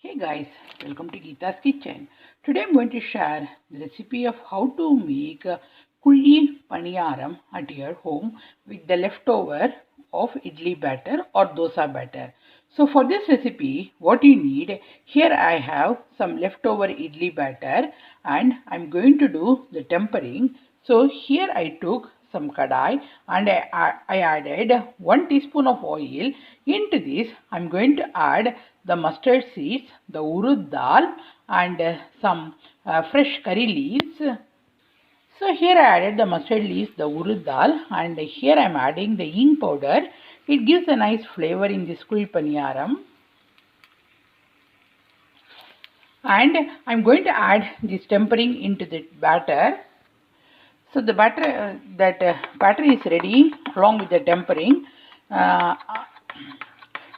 Hey guys, welcome to Geeta's Kitchen. Today I'm going to share the recipe of how to make Kuhzi Paniyaram at your home with the leftover of idli batter or dosa batter. So for this recipe, what you need, here I have some leftover idli batter and I'm going to do the tempering. So here I took some kadai and I added 1 teaspoon of oil. Into this I'm going to add the mustard seeds, the urud dal and some fresh curry leaves. So here I added the mustard leaves, the urud dal and here I am adding the hing powder. It gives a nice flavor in this Kuhzi Paniyaram. And I'm going to add this tempering into the batter. So the batter is ready along with the tempering. Uh,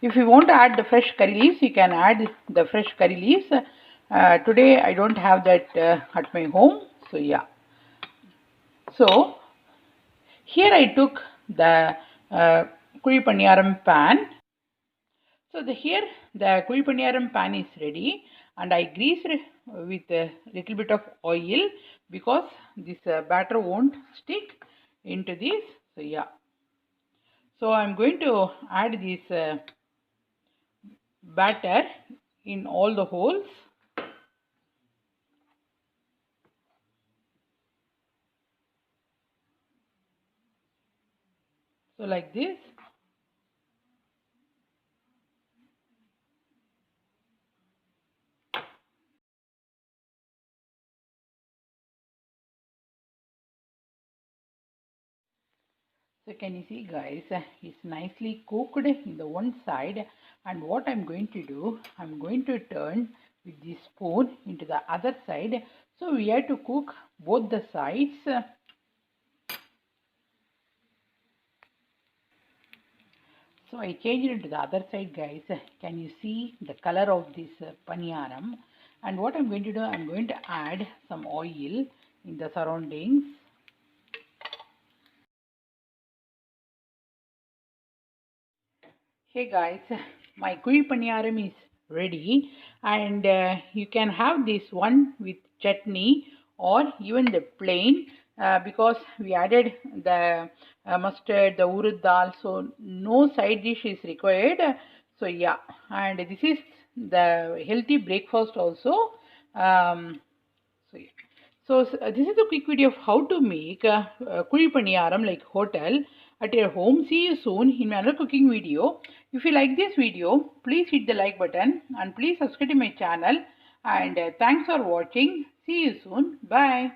if you want to add the fresh curry leaves, you can add the fresh curry leaves. Today I don't have that at my home. So yeah. So here I took the Kuhzi Paniyaram pan. So here the Kuhzi Paniyaram pan is ready and I greased with a little bit of oil because this batter won't stick into this. So yeah. So I'm going to add this batter in all the holes. So like this. So can you see guys, it's nicely cooked in the one side, and what I'm going to do, I'm going to turn with this spoon into the other side. So we have to cook both the sides. So I changed it to the other side guys. Can you see the color of this paniyaram? And what I'm going to do, I'm going to add some oil in the surroundings. Hey guys, my Kuhzi Paniyaram is ready and you can have this one with chutney or even the plain because we added the mustard, the urud dal, so no side dish is required. So yeah, and this is the healthy breakfast also. So yeah. So this is a quick video of how to make Kuhzi Paniyaram like hotel at your home. See you soon in another cooking video. If you like this video, please hit the like button and please subscribe to my channel. And thanks for watching. See you soon. Bye.